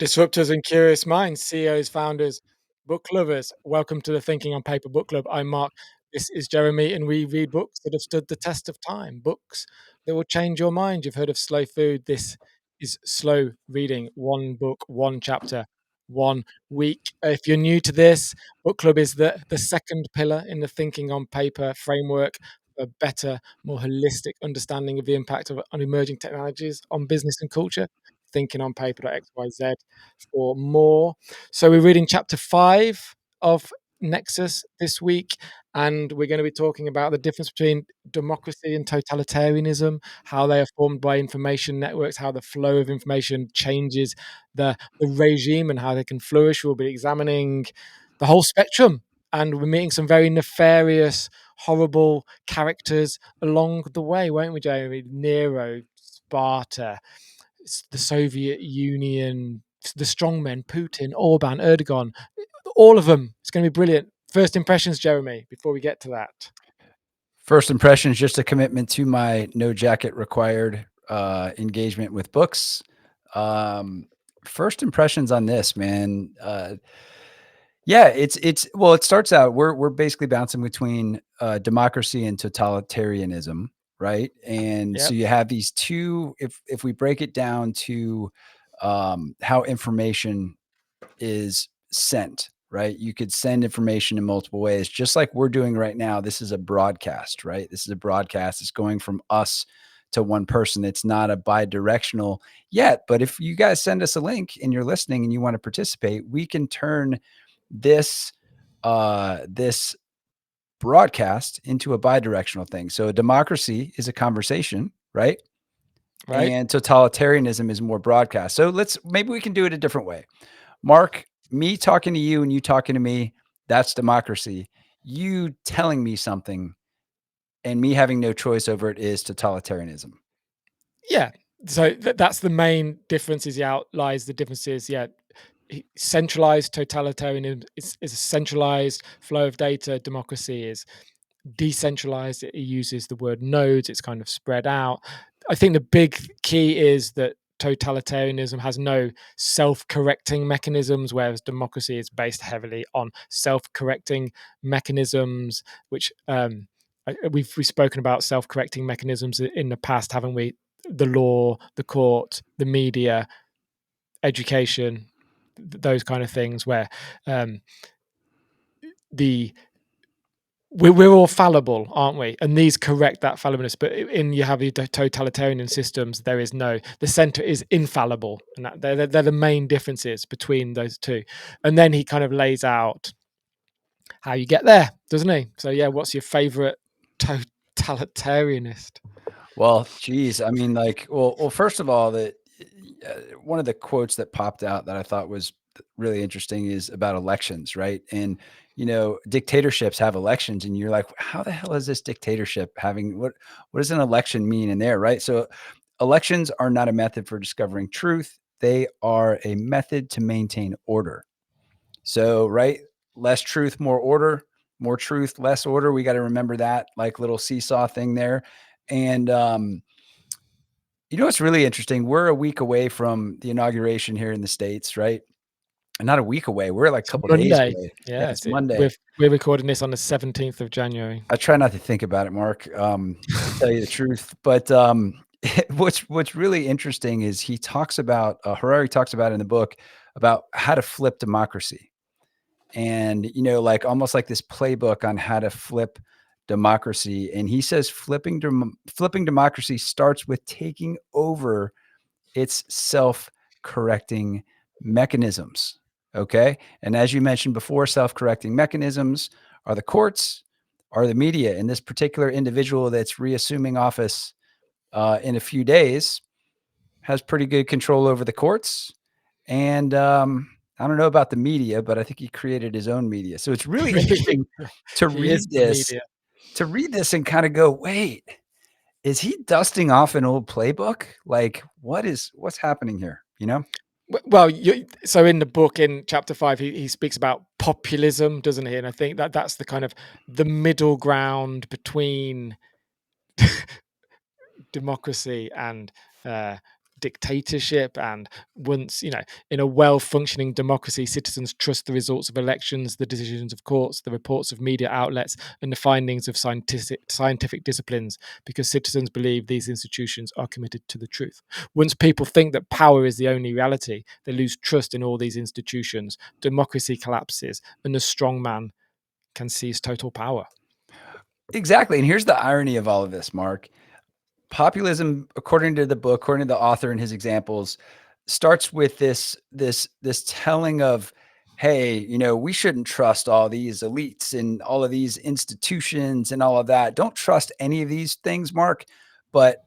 Disruptors and curious minds, CEOs, founders, book lovers. Welcome to the Thinking on Paper Book Club. I'm Mark. This is Jeremy, and we read books that have stood the test of time. Books that will change your mind. You've heard of slow food. This is slow reading. One book, one chapter, 1 week. If you're new to this, book club is the second pillar in the Thinking on Paper framework. A better, more holistic understanding of the impact of on emerging technologies on business and culture. Thinking on paper.xyz for more. So we're reading chapter 5 of Nexus this week, and we're going to be talking about the difference between democracy and totalitarianism, how they are formed by information networks, how the flow of information changes the regime and how they can flourish. We'll be examining the whole spectrum, and we're meeting some very nefarious, horrible characters along the way, won't we, Jamie? Nero, Sparta, the Soviet Union, the strongmen, Putin, Orban, Erdogan, all of them. It's going to be brilliant. First impressions, Jeremy, before we get to that. First impressions, just a commitment to my no jacket required engagement with books. First impressions on this, man. Yeah, it starts out we're basically bouncing between democracy and totalitarianism, right? And so Yep. you have these two. If we break it down to how information is sent, right? You could send information in multiple ways, just like we're doing right now. This is a broadcast, right? This is a broadcast. It's going from us to one person. It's not a bi-directional yet, but if you guys send us a link and you're listening and you want to participate, we can turn this this broadcast into a bi-directional thing. So a democracy is a conversation, right? Right. And totalitarianism is more broadcast. So maybe we can do it a different way. Mark, me talking to you and you talking to me, that's democracy. You telling me something and me having no choice over it is totalitarianism. Yeah. So that's the main difference. Is he outlies the differences. Yeah. Centralized totalitarianism is a centralized flow of data. Democracy is decentralized. It uses the word nodes. It's kind of spread out. I think the big key is that totalitarianism has no self-correcting mechanisms, whereas democracy is based heavily on self-correcting mechanisms, which we've spoken about self-correcting mechanisms in the past, haven't we? The law, the court, the media, education, those kind of things, where we're all fallible, aren't we? And these correct that fallibleness. But you have the totalitarian systems, there is no, the center is infallible, and they're the main differences between those two. And then he kind of lays out how you get there, doesn't he? So yeah, what's your favorite totalitarianist? Well, geez, I mean, well, first of all, one of the quotes that popped out that I thought was really interesting is about elections, right? And dictatorships have elections, and you're like, how the hell is this dictatorship having what does an election mean in there, right? So elections are not a method for discovering truth. They are a method to maintain order. So, right, less truth, more order, more truth, less order. We got to remember that like little seesaw thing there. And what's really interesting? We're a week away from the inauguration here in the States, right? And not a week away. We're like a couple days Monday. away. Yeah, Yeah, it's Monday. we're recording this on the 17th of January. I try not to think about it, Mark, to tell you the truth. But what's really interesting is he talks about, Harari talks about in the book about how to flip democracy. And, like almost like this playbook on how to flip democracy. And he says flipping democracy starts with taking over its self-correcting mechanisms. Okay. And as you mentioned before, self-correcting mechanisms are the courts, are the media. And this particular individual that's reassuming office in a few days has pretty good control over the courts. And I don't know about the media, but I think he created his own media. So it's really interesting to read this and kind of go, wait, is he dusting off an old playbook? Like, what's happening here? Well, so in the book, in chapter 5, he speaks about populism, doesn't he? And I think that's the kind of the middle ground between democracy and dictatorship. And once, in a well-functioning democracy, citizens trust the results of elections, the decisions of courts, the reports of media outlets, and the findings of scientific disciplines, because citizens believe these institutions are committed to the truth. Once people think that power is the only reality, they lose trust in all these institutions, democracy collapses, and the strong man can seize total power. Exactly, and here's the irony of all of this, Mark. Populism, according to the book, according to the author and his examples, starts with this telling of, hey, we shouldn't trust all these elites and all of these institutions and all of that. Don't trust any of these things, Mark. But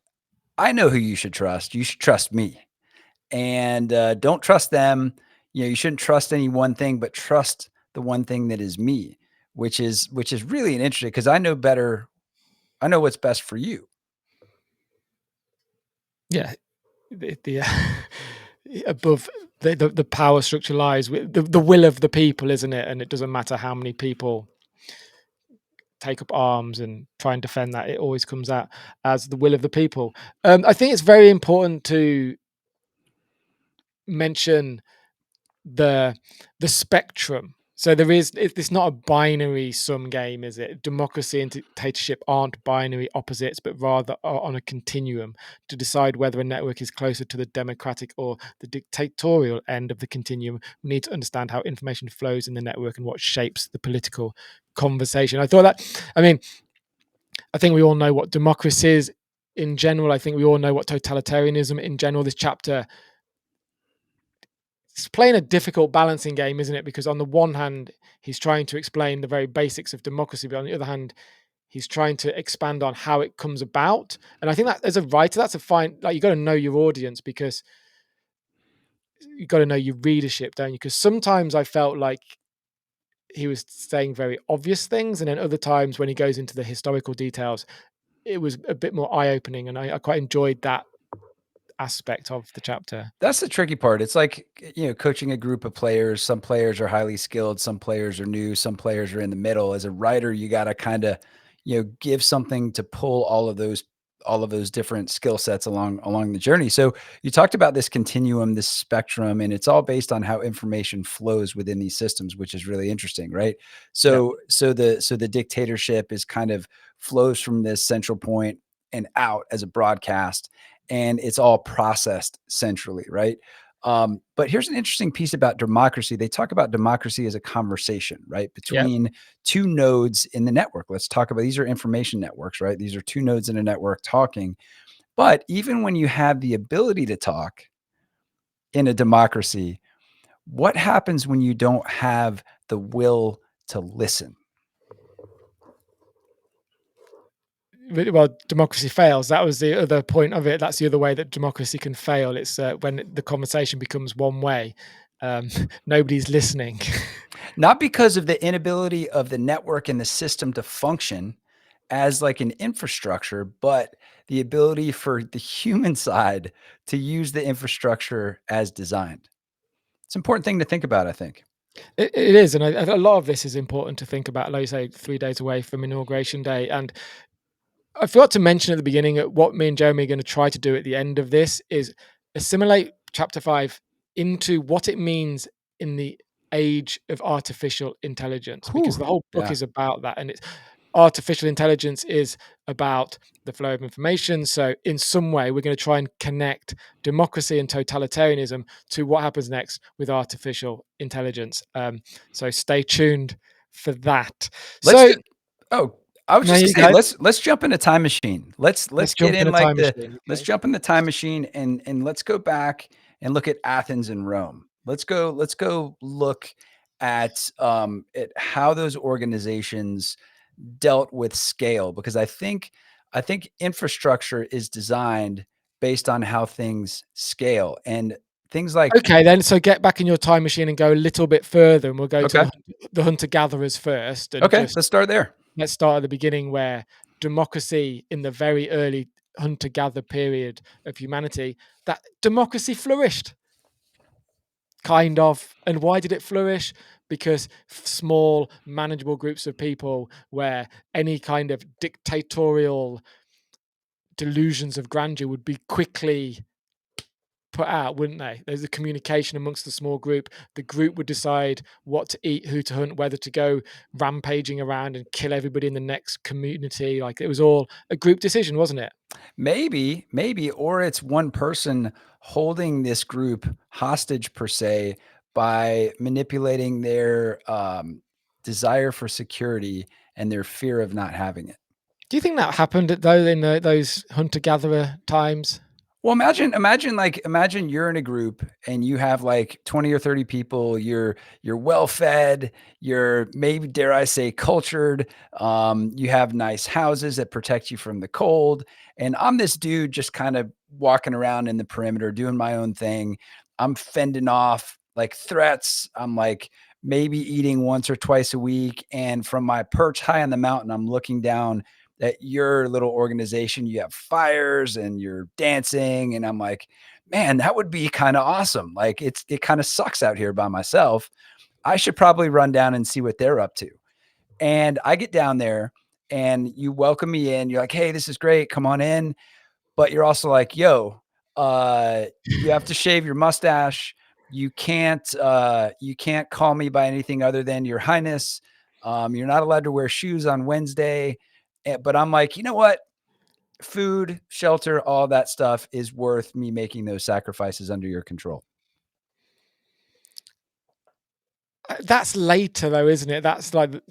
I know who you should trust. You should trust me, and don't trust them. You shouldn't trust any one thing, but trust the one thing that is me, which is really an interesting, because I know better. I know what's best for you. Yeah, the above the power structure lies with the will of the people, isn't it? And it doesn't matter how many people take up arms and try and defend that, it always comes out as the will of the people. I think it's very important to mention the spectrum. So it's not a binary sum game, is it? Democracy and dictatorship aren't binary opposites, but rather are on a continuum. To decide whether a network is closer to the democratic or the dictatorial end of the continuum, we need to understand how information flows in the network and what shapes the political conversation. I think we all know what democracy is in general. I think we all know what totalitarianism in general. This chapter, it's playing a difficult balancing game, isn't it? Because on the one hand, he's trying to explain the very basics of democracy, but on the other hand, he's trying to expand on how it comes about. And I think that as a writer, that's a fine, like, you got to know your audience, because you got to know your readership, don't you? Because sometimes I felt like he was saying very obvious things, and then other times when he goes into the historical details, it was a bit more eye-opening, and I quite enjoyed that aspect of the chapter. That's the tricky part. It's like, coaching a group of players. Some players are highly skilled, some players are new, some players are in the middle. As a writer, you got to kind of, give something to pull all of those different skill sets along the journey. So you talked about this continuum, this spectrum, and it's all based on how information flows within these systems, which is really interesting, right? Yeah, So the dictatorship is kind of flows from this central point and out as a broadcast, and it's all processed centrally, right? But here's an interesting piece about democracy. They talk about democracy as a conversation, right, yeah. between two nodes in the network. Let's talk about, these are information networks, right? These are two nodes in a network talking. But even when you have the ability to talk in a democracy, what happens when you don't have the will to listen? Well, democracy fails. That was the other point of it. That's the other way that democracy can fail. It's when the conversation becomes one way. Um, Nobody's listening. Not because of the inability of the network and the system to function as like an infrastructure, but the ability for the human side to use the infrastructure as designed. It's an important thing to think about, I think. It is, and a lot of this is important to think about. Like you say, 3 days away from inauguration day, and I forgot to mention at the beginning what me and Jeremy are going to try to do at the end of this is assimilate chapter 5 into what it means in the age of artificial intelligence, because Whew. the whole book Yeah. is about that. And it's artificial intelligence is about the flow of information. So in some way, we're going to try and connect democracy and totalitarianism to what happens next with artificial intelligence. So stay tuned for that. Let's So just Oh, I was there just you gonna say, go. let's jump in a time machine. Let's Let's get jump in in a like time the machine. let's Okay. jump in the time machine, and let's go back and look at Athens and Rome. Let's go look at how those organizations dealt with scale, because I think infrastructure is designed based on how things scale, and things like Okay, then. So get back in your time machine and go a little bit further, and we'll go to okay, the hunter gatherers first, and okay, just let's start there. let's start at the beginning, where democracy in the very early hunter gatherer period of humanity, that democracy flourished, kind of. And why did it flourish? Because small, manageable groups of people, where any kind of dictatorial delusions of grandeur would be quickly put out, wouldn't they? There's a communication amongst the small group. The group would decide what to eat, who to hunt, whether to go rampaging around and kill everybody in the next community. Like it was all a group decision, wasn't it? Maybe, or it's one person holding this group hostage per se by manipulating their desire for security and their fear of not having it. Do you think that happened though in those hunter gatherer times? Well, imagine you're in a group and you have like 20 or 30 people, you're well fed, you're maybe dare I say cultured, you have nice houses that protect you from the cold, and I'm this dude just kind of walking around in the perimeter doing my own thing. I'm fending off like threats. I'm like maybe eating once or twice a week, and from my perch high on the mountain, I'm looking down at your little organization, you have fires and you're dancing. And I'm like, man, that would be kind of awesome. Like it kind of sucks out here by myself. I should probably run down and see what they're up to. And I get down there and you welcome me in. You're like, hey, this is great. Come on in. But you're also like, yo, you have to shave your mustache. You can't call me by anything other than your highness. You're not allowed to wear shoes on Wednesday. But I'm like, you know what? Food, shelter, all that stuff is worth me making those sacrifices under your control. That's later though, isn't it? That's like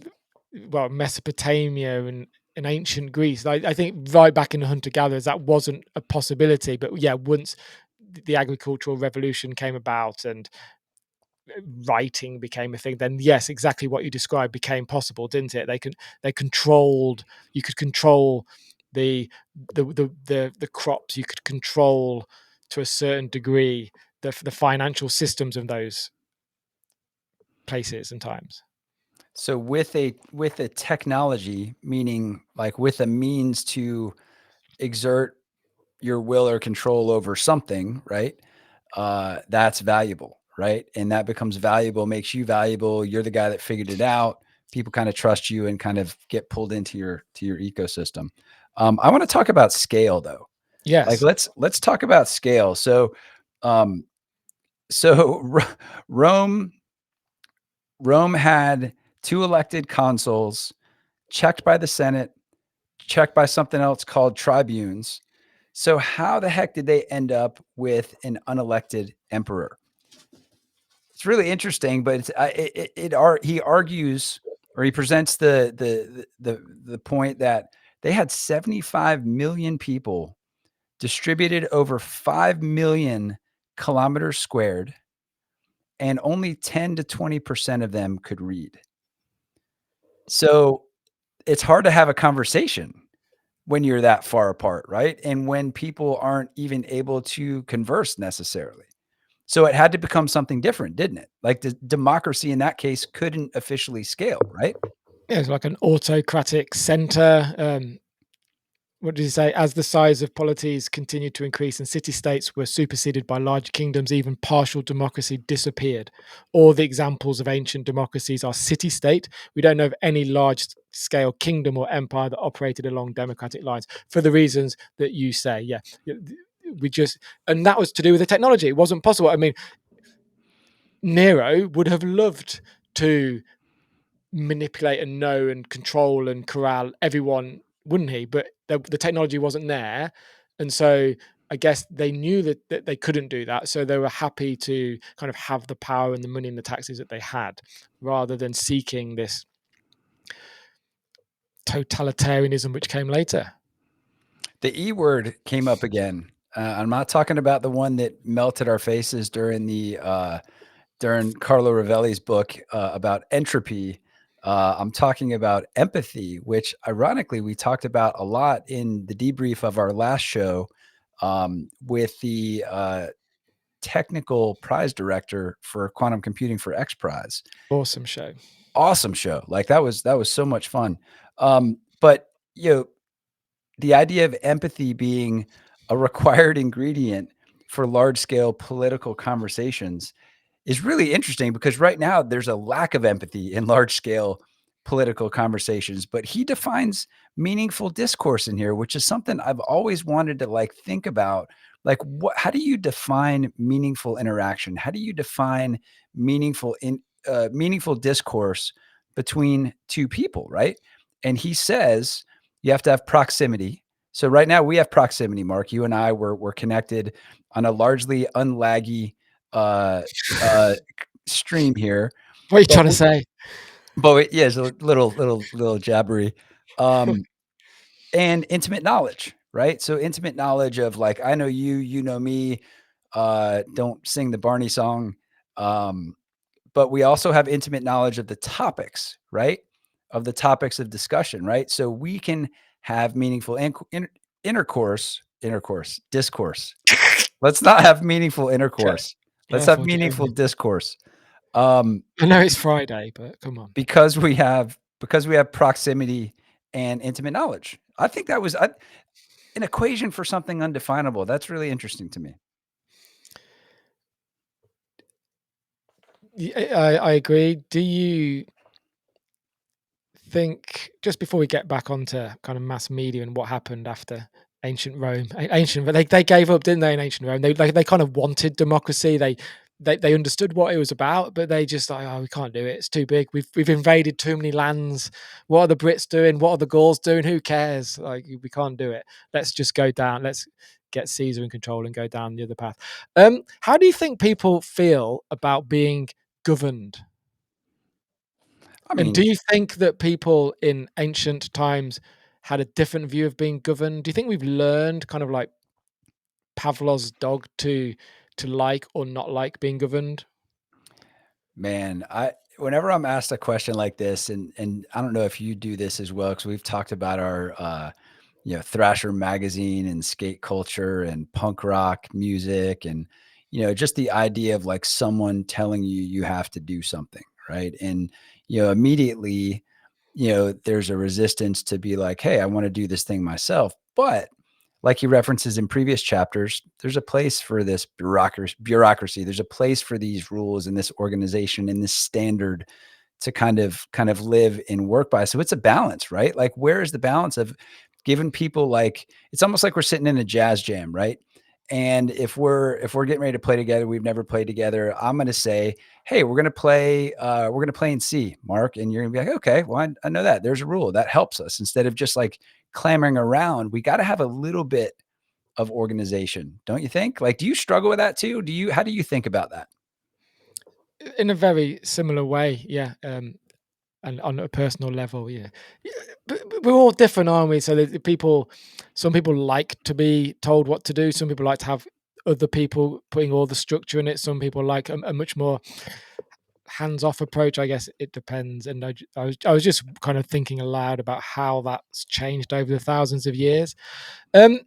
well, Mesopotamia and ancient Greece. I think right back in the hunter gatherers, that wasn't a possibility. But yeah, once the agricultural revolution came about and writing became a thing, then yes, exactly what you described became possible, didn't it? They controlled. You could control the the crops. You could control to a certain degree the financial systems of those places and times. So with a technology, meaning like with a means to exert your will or control over something, right? That's valuable, right? And that becomes valuable, makes you valuable. You're the guy that figured it out. People kind of trust you and kind of get pulled into your ecosystem. I want to talk about scale though. Like Yes. let's talk about scale. Um, so Rome Rome had two elected consuls checked by the Senate, checked by something else called tribunes. So how the heck did they end up with an unelected emperor? It's really interesting, but he argues or he presents the point that they had 75 million people distributed over 5 million kilometers squared, and only 10 to 20% of them could read. So it's hard to have a conversation when you're that far apart, right? And when people aren't even able to converse necessarily. So it had to become something different, didn't it? Like the democracy in that case couldn't officially scale, right? Yeah, it's like an autocratic center. What did he say? As the size of polities continued to increase and city states were superseded by large kingdoms, even partial democracy disappeared. All the examples of ancient democracies are city state. We don't know of any large scale kingdom or empire that operated along democratic lines for the reasons that you say. Yeah. We just, and that was to do with the technology. It wasn't possible. I mean, Nero would have loved to manipulate and know and control and corral everyone, wouldn't he? But the technology wasn't there, and so I guess they knew that they couldn't do that, so they were happy to kind of have the power and the money and the taxes that they had, rather than seeking this totalitarianism which came later. The E word came up again. I'm not talking about the one that melted our faces during Carlo Rovelli's book about entropy. I'm talking about empathy, which ironically we talked about a lot in the debrief of our last show with the technical prize director for quantum computing for X Prize. Awesome show. Awesome show. Like that was so much fun. But you know, the idea of empathy being a required ingredient for large scale political conversations is really interesting because right now there's a lack of empathy in large scale political conversations, but he defines meaningful discourse in here, which is something I've always wanted to like think about Like, how do you define meaningful interaction? How do you define meaningful discourse between two people, right? And he says you have to have proximity. So right now we have proximity, Mark. You and I we're connected on a largely unlaggy uh, uh, stream here, What are you but trying to say? yeah, it's a little jabbery. Um, and intimate knowledge, right? So intimate knowledge of like, I know you, you know me, don't sing the Barney song. Um, but we also have intimate knowledge of the topics, right? Of the topics of discussion, right? So we can have meaningful discourse. Let's not have meaningful intercourse. Let's have Careful, meaningful Jeremy. discourse. Um, I know it's Friday, but come on. because we have proximity and intimate knowledge. I think that was an equation for something undefinable. That's really interesting to me. I agree. Do you think, just before we get back onto kind of mass media and what happened after ancient Rome, ancient, but they gave up, didn't they? In ancient Rome, they kind of wanted democracy. They understood what it was about, but they just like, oh, we can't do it. It's too big. We've invaded too many lands. What are the Brits doing? What are the Gauls doing? Who cares? Like, we can't do it. Let's just go down. Let's get Caesar in control and go down the other path. How do you think people feel about being governed? I And do mean, you think that people in ancient times had a different view of being governed? Do you think we've learned kind of like Pavlov's dog to like or not like being governed? man, I whenever I'm asked a question like this, and I don't know if you do this as well, because we've talked about our Thrasher magazine and skate culture and punk rock music and just the idea of like someone telling you you have to do something, right? And immediately, there's a resistance to be like, hey, I want to do this thing myself. But like he references in previous chapters, there's a place for this bureaucracy. There's a place for these rules and this organization and this standard to kind of live and work by. So it's a balance, right? Like, where is the balance of giving people, like, it's almost like we're sitting in a jazz jam, right? And if we're getting ready to play together, we've never played together. I'm going to say, hey, we're going to play in C, Mark, and you're going to be like, okay, well, I know that there's a rule that helps us instead of just like clamoring around. We got to have a little bit of organization, don't you think? Like, do you struggle with that too? How do you think about that? In a very similar way, yeah. And on a personal level, yeah. Yeah, but we're all different, aren't we? So the people, some people like to be told what to do. Some people like to have other people putting all the structure in it. Some people like a much more hands-off approach. I guess it depends. And I was just kind of thinking aloud about how that's changed over the thousands of years. Um,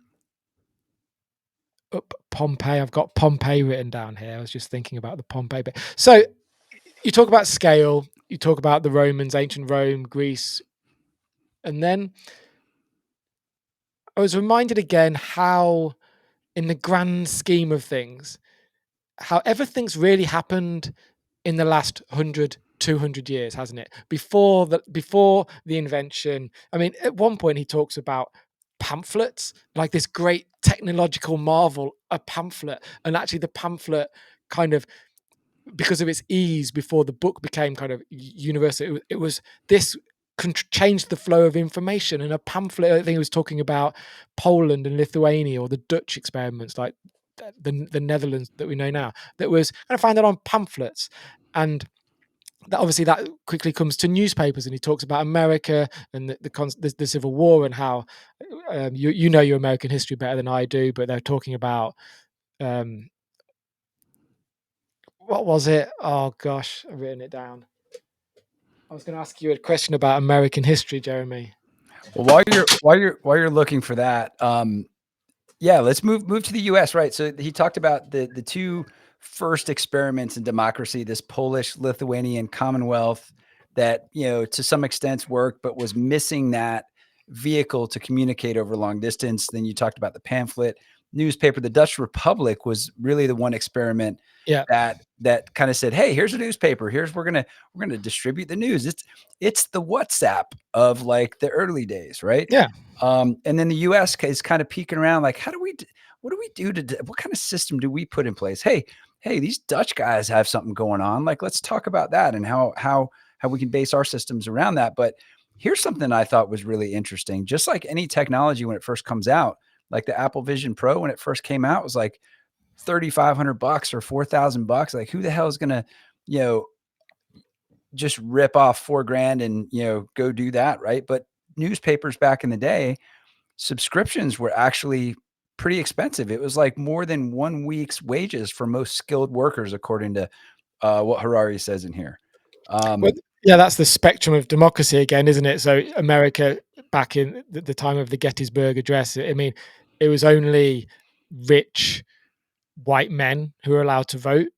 Pompeii. I've got Pompeii written down here. I was just thinking about the Pompeii bit. So you talk about scale. You talk about the Romans, ancient Rome, Greece, and then I was reminded again how, in the grand scheme of things, how everything's really happened in the last 100, 200 years, hasn't it? Before the invention. I mean, at one point he talks about pamphlets, like this great technological marvel, a pamphlet. And actually the pamphlet kind of, because of its ease before the book became kind of universal, it was this changed the flow of information. And a pamphlet, I think it was talking about Poland and Lithuania or the Dutch experiments, like the Netherlands that we know now, that was kind of founded on pamphlets. And that obviously that quickly comes to newspapers, and he talks about America and the Civil War and how you know your American history better than I do, but they're talking about um, what was it? Oh gosh, I've written it down. I was going to ask you a question about American history, Jeremy. Well, while you're looking for that, yeah, let's move to the US, right? So he talked about the two first experiments in democracy, this Polish Lithuanian Commonwealth that, to some extent worked, but was missing that vehicle to communicate over long distance. Then you talked about the pamphlet newspaper. The Dutch Republic was really the one experiment Yeah, that kind of said, hey, here's a newspaper. Here's we're gonna distribute the news. It's the WhatsApp of like the early days, right? yeah. And then the US is kind of peeking around like, what do we do what kind of system do we put in place? Hey, these Dutch guys have something going on. Like, let's talk about that and how we can base our systems around that. But here's something I thought was really interesting. Just like any technology when it first comes out, like the Apple Vision Pro when it first came out was like $3,500 or $4,000. Like, who the hell is gonna, you know, just rip off 4 grand and, go do that, right? But newspapers back in the day, subscriptions were actually pretty expensive. It was like more than 1 week's wages for most skilled workers, according to what Harari says in here. Well, yeah, that's the spectrum of democracy again, isn't it? So America, back in the time of the Gettysburg Address, I mean, it was only rich white men who were allowed to vote.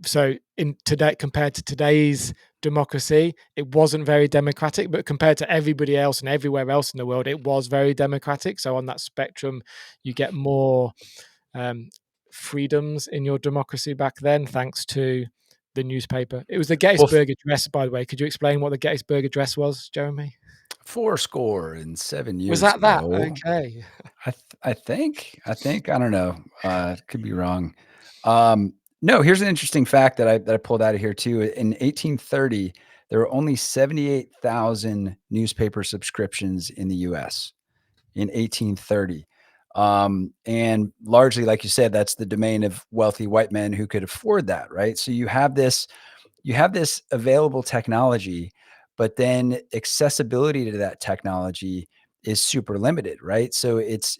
So in today, compared to today's democracy, it wasn't very democratic, but compared to everybody else and everywhere else in the world, it was very democratic. So on that spectrum, you get more um, freedoms in your democracy back then, thanks to the newspaper. It was the Well, Gettysburg Address, by the way. Could you explain what the Gettysburg Address was, Jeremy? 4 score and 7 Was years. that? No, Okay. I think, I don't know. Could be wrong. No, here's an interesting fact that I pulled out of here too. In 1830, there were only 78,000 newspaper subscriptions in the US in 1830. And largely, like you said, that's the domain of wealthy white men who could afford that, right? So you have this available technology, but then accessibility to that technology is super limited, right? So it's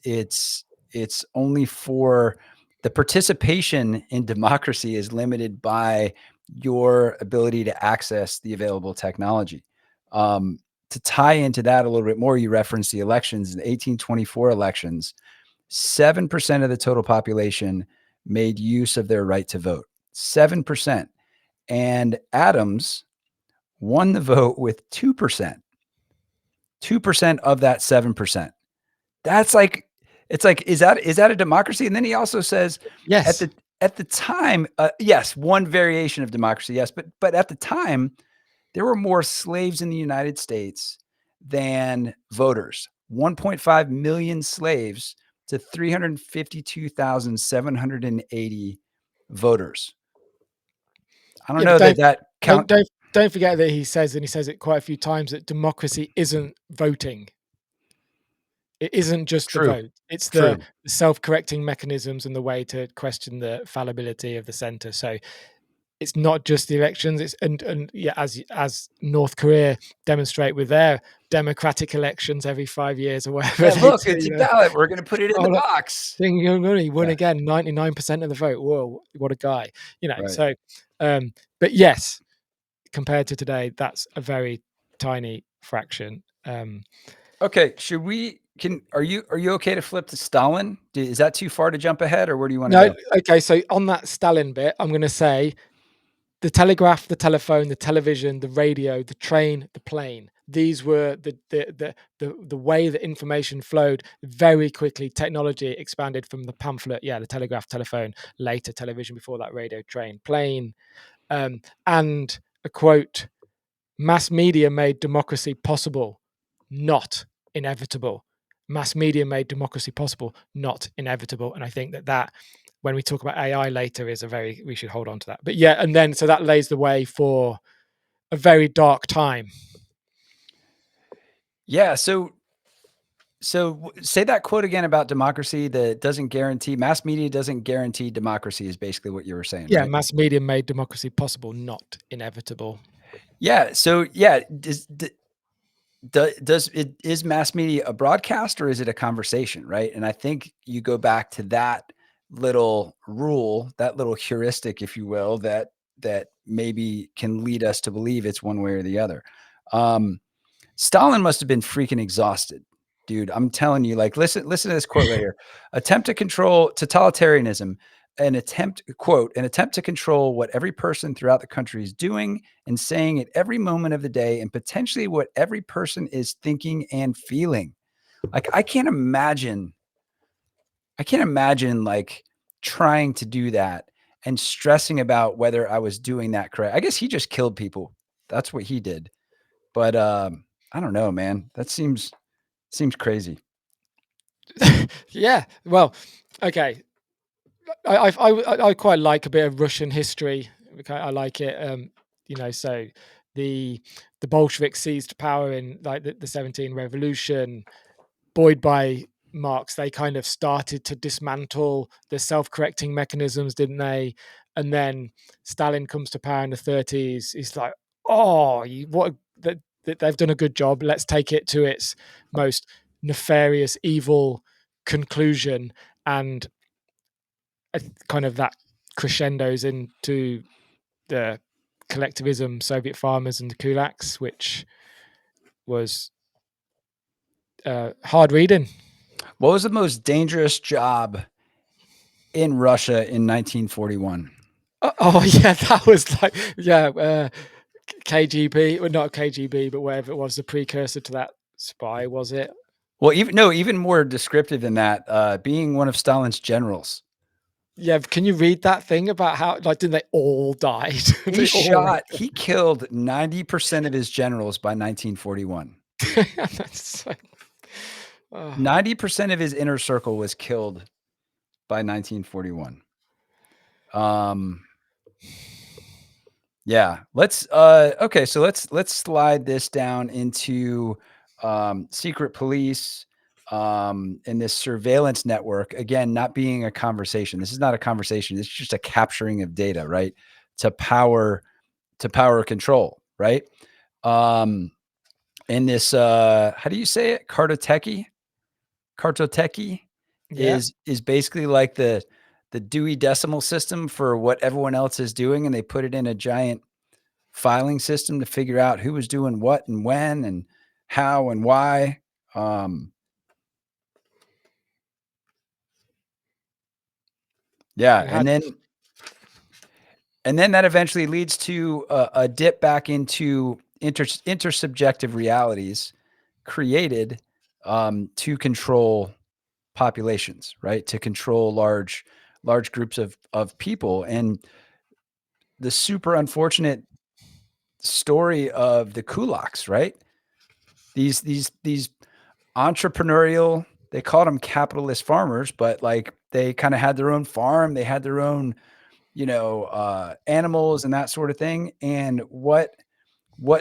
only for the participation in democracy is limited by your ability to access the available technology. To tie into that a little bit more, you referenced the elections, in the 1824 elections, 7% of the total population made use of their right to vote. 7%. And Adams won the vote with 2%. 2% of that 7%. That's like, it's like, is that a democracy? And then he also says at Yes. the time, yes, one variation of democracy, yes, but at the time, there were more slaves in the United States than voters. 1.5 million slaves to 352,780 voters. I don't Yeah, but know that that don't count. don't don't forget that he says, and he says it quite a few times, that democracy isn't voting. It isn't just the True, vote. It's the true. self-correcting mechanisms and the way to question the fallibility of the center. So it's not just the elections. It's and yeah, as North Korea demonstrate with their democratic elections every 5 years or whatever Yeah, they look, do. it's a ballot. We're gonna put it in Oh, the look, box. Ding Young won Yeah, again, 99% of the vote. Whoa, what a guy! right. So, but yes, compared to today, that's a very tiny fraction. Okay, should we can are you okay to flip to Stalin? Is that too far to jump ahead, or where do you wanna No, go? okay. So on that Stalin bit, I'm going to say the telegraph, the telephone, the television, the radio, the train, the plane. These were the way that information flowed very quickly. Technology expanded from the pamphlet, yeah, the telegraph, telephone, later television, before that radio, train, plane, and a quote: "Mass media made democracy possible, not inevitable." Mass media made democracy possible, not inevitable. And I think that when we talk about AI later is a very we should hold on to that. But yeah, and then so that lays the way for a very dark time. Yeah, say that quote again about democracy that doesn't guarantee mass media doesn't guarantee democracy is basically what you were saying, Yeah, right? mass media made democracy possible, not inevitable. Yeah, so yeah, does it is mass media a broadcast or is it a conversation, right? And I think you go back to that little rule, that little heuristic, if you will, that maybe can lead us to believe it's one way or the other. Um, Stalin must have been freaking exhausted, dude. I'm telling you, like, listen to this quote right here. Attempt to control totalitarianism, an attempt to control what every person throughout the country is doing and saying at every moment of the day, and potentially what every person is thinking and feeling. Like, I can't imagine like trying to do that and stressing about whether I was doing that correct. I guess he just killed people. That's what he did. But I don't know, man. That seems crazy. Yeah. Well, okay. I quite like a bit of Russian history. Okay, I like it. So the the Bolsheviks seized power in like the 17 revolution, buoyed by Marx. They kind of started to dismantle the self-correcting mechanisms, didn't they? And then Stalin comes to power in the 30s. He's like, oh, they've done a good job. Let's take it to its most nefarious, evil conclusion. And kind of that crescendos into the collectivism, Soviet farmers, and the kulaks, which was hard reading. What was the most dangerous job in Russia in 1941? Oh yeah, that was like KGB, well not KGB, but whatever it was, the precursor to that spy, was it? Well, even more descriptive than that, being one of Stalin's generals. Yeah, can you read that thing about how like didn't they all died? They all He killed 90% of his generals by 1941. that's so, oh. 90% of his inner circle was killed by 1941. Yeah, okay, so let's slide this down into secret police and this surveillance network. Again, not being a conversation. This is not a conversation. It's just a capturing of data, right? To power control, right? And this how do you say it? Cartoteki Yeah, is basically like the Dewey Decimal System for what everyone else is doing, and they put it in a giant filing system to figure out who was doing what and when and how and why. Yeah, it had and then that eventually leads to a dip back into intersubjective realities created to control populations, right? To control large groups of people. And the super unfortunate story of the kulaks, right? These entrepreneurial, they called them capitalist farmers, but like they kind of had their own farm, they had their own, animals and that sort of thing. And what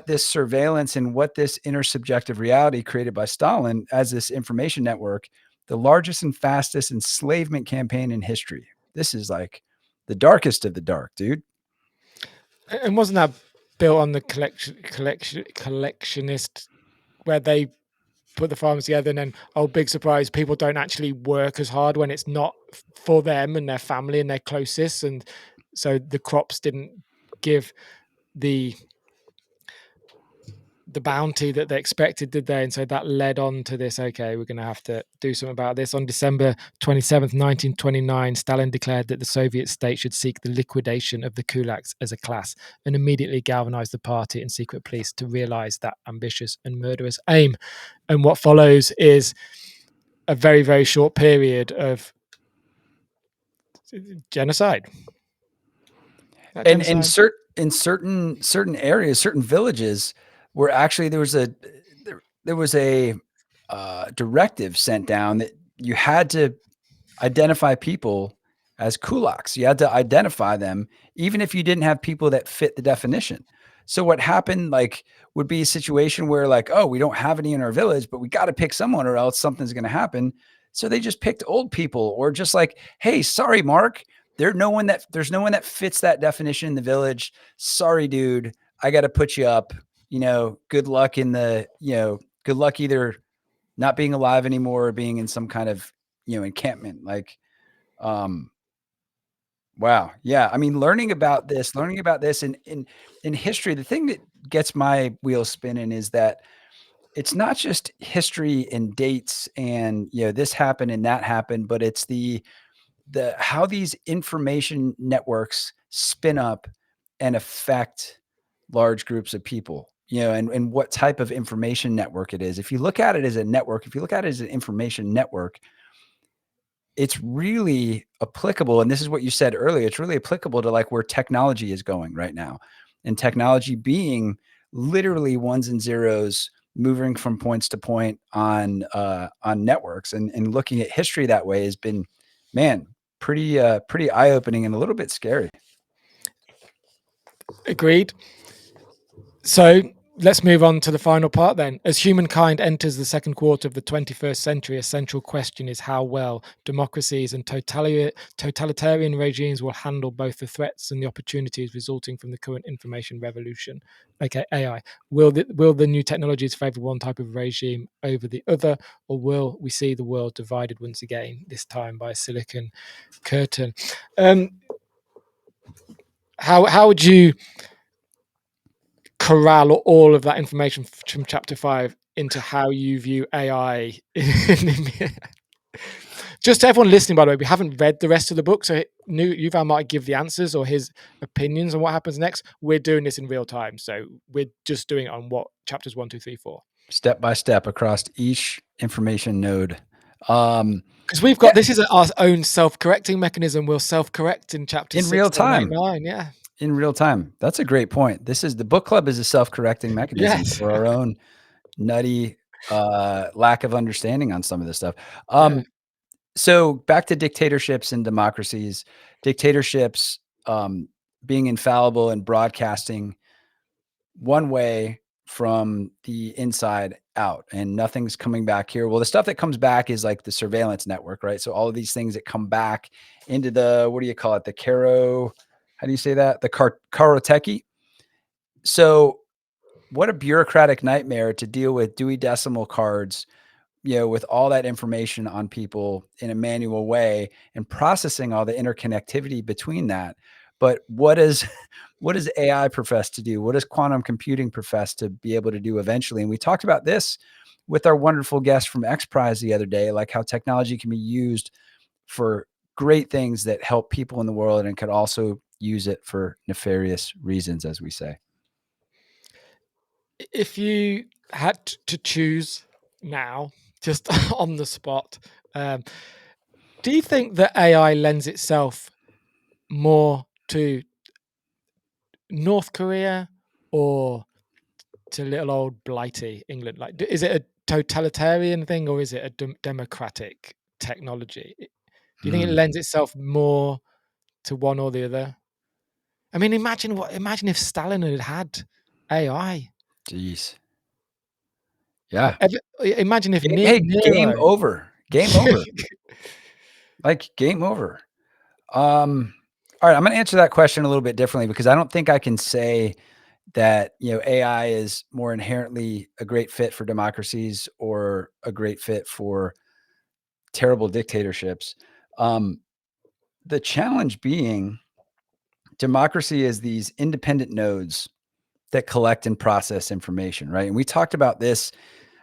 this surveillance and what this intersubjective reality created by Stalin as this information network, the largest and fastest enslavement campaign in history. This is like the darkest of the dark, dude. and wasn't that built on the collectionist where they put the farms together and then oh big surprise people don't actually work as hard when it's not for them and their family and their closest, and so the crops didn't give the bounty that they expected, did they? And so that led on to this, okay, we're going to have to do something about this. On December 27th 1929, Stalin declared that the Soviet state should seek the liquidation of the kulaks as a class and immediately galvanized the party and secret police to realize that ambitious and murderous aim. And what follows is a very, very short period of genocide. And in certain areas, certain villages where actually there was a directive sent down that you had to identify people as kulaks. You had to identify them, even if you didn't have people that fit the definition. So what happened, like, would be a situation where, like, oh, we don't have any in our village, but we got to pick someone or else something's going to happen. So they just picked old people, or just like, hey, sorry, Mark, there's no one that fits that definition in the village. Sorry, dude, I got to put you up. Good luck good luck either not being alive anymore or being in some kind of encampment. Like, wow. Yeah. I mean, learning about this in history, the thing that gets my wheels spinning is that it's not just history and dates and, this happened and that happened, but it's the how these information networks spin up and affect large groups of people, and what type of information network it is. If you look at it as a network, if you look at it as an information network, it's really applicable. And this is what you said earlier. It's really applicable to like where technology is going right now. And technology being literally ones and zeros moving from points to point on networks, and looking at history that way has been, man, pretty eye-opening and a little bit scary. Agreed. So let's move on to the final part then. As humankind enters the second quarter of the 21st century, a central question is how well democracies and totalitarian regimes will handle both the threats and the opportunities resulting from the current information revolution, aka AI. Will the new technologies favor one type of regime over the other, or will we see the world divided once again, this time by a silicon curtain? How would you corral all of that information from chapter 5 into how you view AI? Just to everyone listening, by the way, we haven't read the rest of the book, so Yuval might give the answers or his opinions on what happens next. We're doing this in real time, so we're just doing it on what chapters 1, 2, 3, 4. Step by step across each information node. Because we've got this is our own self-correcting mechanism. We'll self-correct in chapter in 6, real 7, 8, time. 9. Yeah. In real time. That's a great point. The book club is a self-correcting mechanism Yes. for our own nutty lack of understanding on some of this stuff. Yeah. So back to dictatorships and democracies. Dictatorships being infallible and broadcasting one way from the inside out, and nothing's coming back here. Well, the stuff that comes back is like the surveillance network, right? So all of these things that come back into the, what do you call it? The how do you say that? The karoteki. So what a bureaucratic nightmare to deal with Dewey Decimal cards, with all that information on people in a manual way and processing all the interconnectivity between that. But what does AI profess to do? What does quantum computing profess to be able to do eventually? And we talked about this with our wonderful guest from X Prize the other day, like how technology can be used for great things that help people in the world, and could also use it for nefarious reasons, as we say. If you had to choose now, just on the spot, do you think that AI lends itself more to North Korea or to little old blighty England? Like, is it a totalitarian thing or is it a democratic technology? Do you think it Mm, lends itself more to one or the other? I mean, imagine if Stalin had had AI. geez. Yeah. Imagine if Hey, game Nero. over. Game over. Like, game over. All right, I'm gonna answer that question a little bit differently, because I don't think I can say that, AI is more inherently a great fit for democracies or a great fit for terrible dictatorships. Um, the challenge being, democracy is these independent nodes that collect and process information, right? And we talked about this.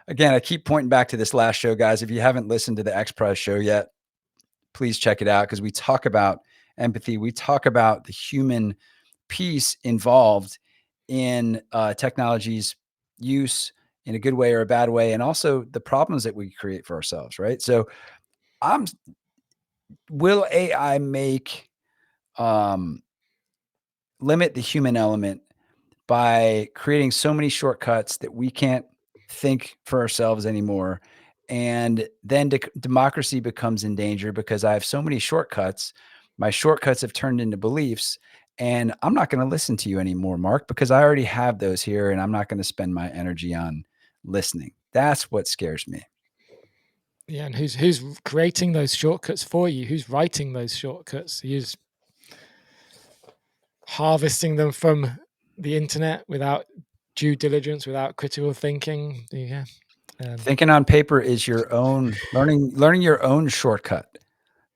Again, I keep pointing back to this last show, guys. If you haven't listened to the X Prize show yet, please check it out, because we talk about empathy. We talk about the human piece involved in technology's use in a good way or a bad way, and also the problems that we create for ourselves, right? So, I'm will AI make um, limit the human element by creating so many shortcuts that we can't think for ourselves anymore. And then democracy becomes in danger because I have so many shortcuts. My shortcuts have turned into beliefs, and I'm not going to listen to you anymore, Mark, because I already have those here, and I'm not going to spend my energy on listening. That's what scares me. Yeah, and who's creating those shortcuts for you? Who's writing those shortcuts? Who's harvesting them from the internet without due diligence, without critical thinking? Yeah. Thinking on paper is your own learning your own shortcut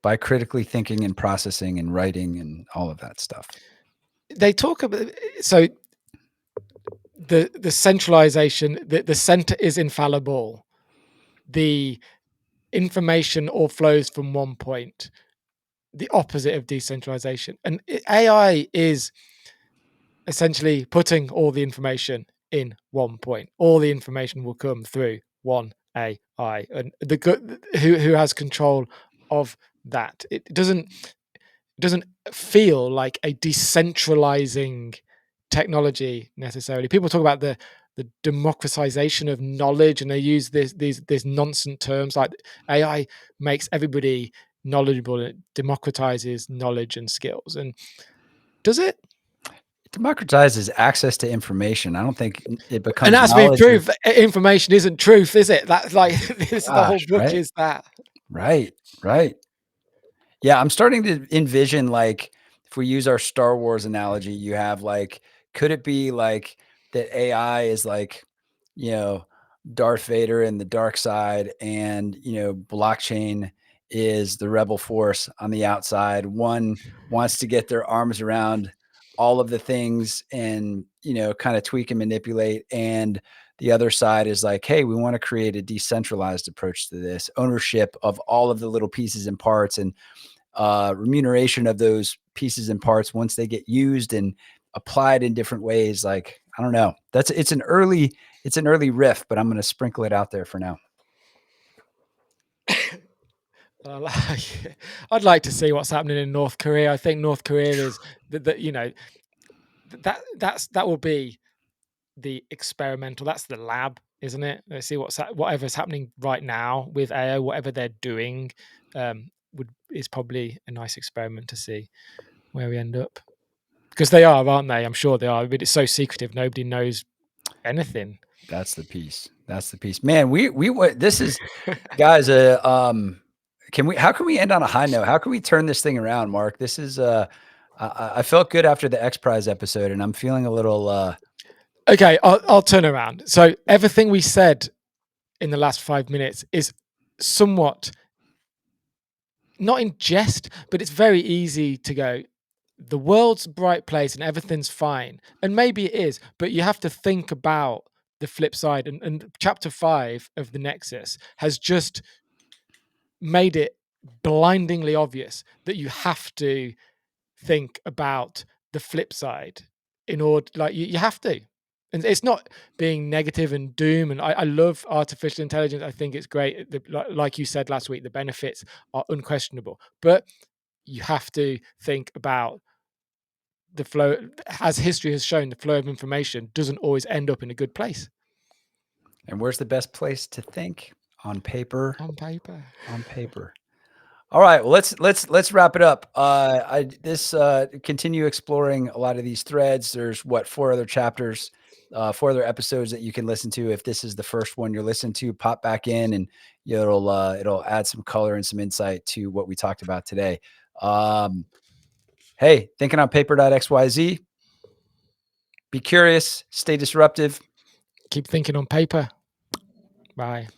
by critically thinking and processing and writing and all of that stuff. They talk about, so the centralization, the center is infallible. The information all flows from one point, the opposite of decentralization. And AI is essentially putting all the information in one point. All the information will come through one AI, and the good who has control of that. It doesn't feel like a decentralizing technology necessarily. People talk about the the democratization of knowledge, and they use these nonsense terms like AI makes everybody knowledgeable, and it democratizes knowledge and skills. And does it? Democratizes access to information. I don't think it And becomes that's been knowledge or proved. Information isn't truth, is it? That's like this. The whole gosh, book right? is that. Right, right. Yeah, I'm starting to envision, like, if we use our Star Wars analogy, you have, like, could it be, like, that AI is, like, you know, Darth Vader and the dark side and, blockchain is the rebel force on the outside. One wants to get their arms around all of the things and, kinda tweak and manipulate, and the other side is like, "Hey, we wanna create a decentralized approach to this, ownership of all of the little pieces and parts, and remuneration of those pieces and parts once they get used and applied in different ways." Like, I don't know. It's an early riff, but I'm going to sprinkle it out there for now. I like I'd like to see what's happening in North Korea. I think North Korea is that will be the experimental. That's the lab, isn't it? Let's see whatever's happening right now with AI, whatever they're doing, would is probably a nice experiment to see where we end up. Because they are, aren't they? I'm sure they are, but it's so secretive. Nobody knows anything. That's the piece. That's the piece. Man, this is, guys, how can we end on a high note? How can we turn this thing around, Mark? This is I felt good after the X Prize episode, and I'm feeling a little Okay, I'll turn around. So everything we said in the last 5 minutes is somewhat not in jest, but it's very easy to go, the world's a bright place and everything's fine. And maybe it is, but you have to think about the flip side. And chapter 5 of the Nexus has just made it blindingly obvious that you have to think about the flip side in order, like you have to. And it's not being negative and doom. And I love artificial intelligence. I think it's great. Like you said last week, the benefits are unquestionable. But you have to think about the flow. As history has shown, the flow of information doesn't always end up in a good place and where's the best place to think? On paper, on paper. on paper. All right, well, let's wrap it up. I this continue exploring a lot of these threads. There's what, 4 other chapters, 4 other episodes that you can listen to. If this is the first one you're listening to, pop back in, and it'll add some color and some insight to what we talked about today. Hey, thinking on paper.xyz. Be curious, stay disruptive. Keep thinking on paper. Bye.